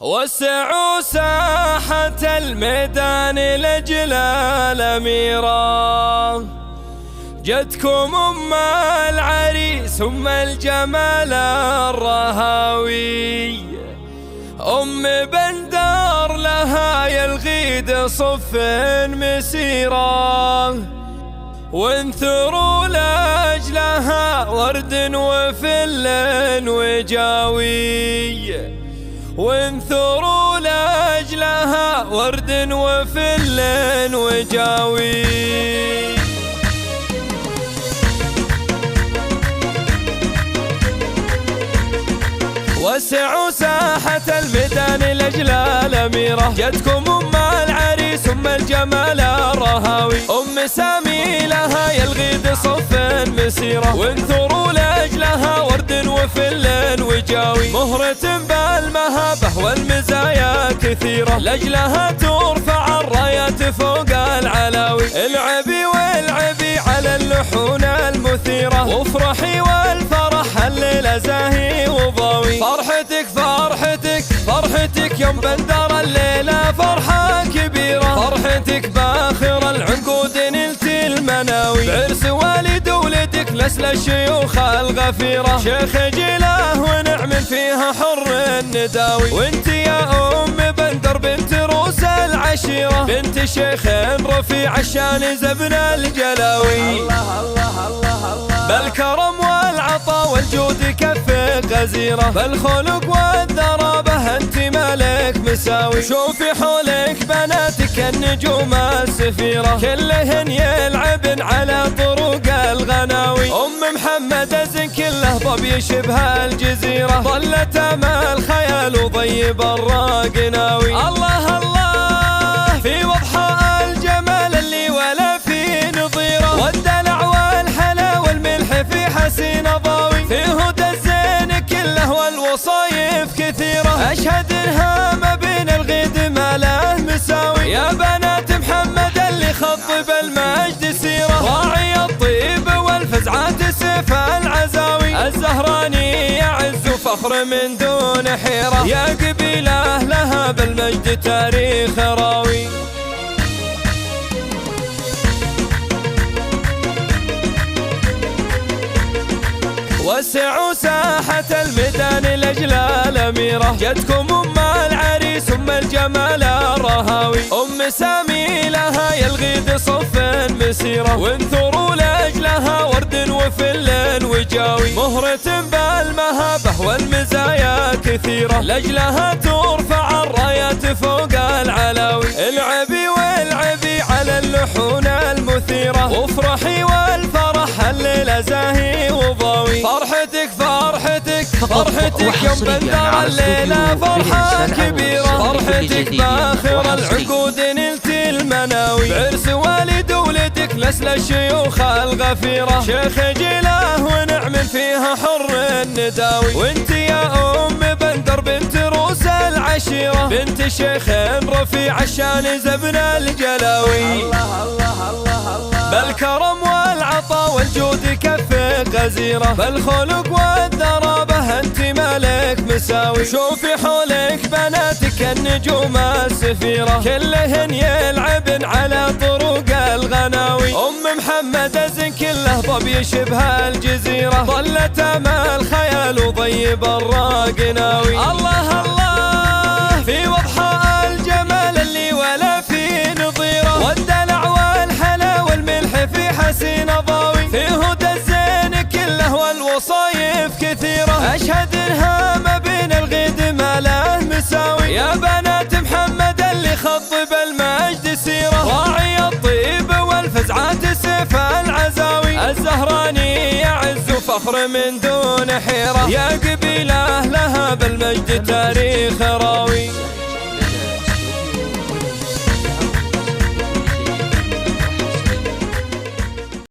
وسعوا ساحة الميدان لأجل الأميرة، جدكم أم العريس أم الجمال الرهاوي، أم بندر لها يا الغيد صف مسيرة، وانثروا لأجلها ورد وفل وجاوي، وانثروا لأجلها ورد وفل وجاوي. وسعوا ساحة الميدان لأجل الأميرة، جدكم أم العريس أم الجمال الرهاوي، أم سامي لها يا الغيد صف مسيرة، وانثروا لأجلها ورد وفل وجاوي، مهرة بالمهابة والمزايا كثيرة، لأجلها ترفع الرايات فوق العلاوي، العبي والعبي على اللحون المثيرة، وافرحي والفرح الليلة زاهي وضاوي، فرحتك فرحتك فرحتك يوم بندر الليلة فرحة كبيرة، فرحتك باخر العنقود نلت المناوي، بعرس والد ولدك نسل الشيوخ الغفيرة، شيخ جيله ونعم فيها حر النداوي، وانت يا أم بندر بنت روس العشيرة، بنت شيخ رفيع الشان زبن الجلاوي، الله الله الله الله، بالكرم والعطا والجود كف غزيرة، بالخلق والذرابة انت ملك مساوي، شوفي حولك بناتك النجوم السفيرة، كلهن يلعبن على طرق الغناوي، أم محمد أزن كله ضبي شبه الجزيرة، ظلت أمل خيال وضيب الراق ناوي، الله الله في وضحى الجمال اللي ولا في نظيره، والدلع والحلا والملح في حسين ضاوي، في هدى الزين كله والوصايف كثيرة، أشهد انها ما بين الغيد ما له مساوي، يا بنات محمد اللي خطب المجد سيرة، راعي الطيب والفزعات سيف العزاوي، الزهراني يعز فخر من دون حيرة، يا قبيلة لها بالمجد تاريخ راوي. وسعوا ساحة الميدان لأجل الأميرة، جدكم أم العريس أم الجمال الرهاوي، أم سامي لها يا الغيد صف مسيرة، وانثروا لأجلها ورد وفل وجاوي، مهرة بالمهابة والمزايا كثيرة، لأجلها ترفع الرايات فوق العلاوي، العبي والعبي على اللحون المثيرة، وافرحي والفرح الليلة زاهي وضاوي، فرحتك فرحتك فرحتك يوم بندر الليلة فرحة كبيرة، فرحتك باخر العنقود نلت المناوي، بعرس والد ولدك نسل الشيوخ الغفيرة، شيخ جيله ونعم فيها حر النداوي، وانت يا أم بندر بنت روس العشيرة، بنت شيخ رفيع الشان زبن الجلاوي، الله الله الله الله، بالكرم والعطا والجود كف غزيرة، بالخلق والذرابة انت ملك مساوي، شوفي حولك بناتك النجوم السفيرة، كلهن يلعبن على طرق الغناوي، أم محمد أزن كله ضبي شبه الجزيرة، ظلت أمل خيال وضيب الراق ناوي، الله الله في وضحى الجمال اللي ولا في نظيره، والدلع والحلا والملح في حسين ضاوي، في هدى الزين كله والوصايف كثيرة، أشهد انها ما بين الغيد ما له مساوي، يا بنات محمد اللي خطب المجد سيرة، راعي الطيب والفزعات سيف العزاوي، الزهراني يعز فخر من دون حيرة، يا قبيلة لها بالمجد تاريخ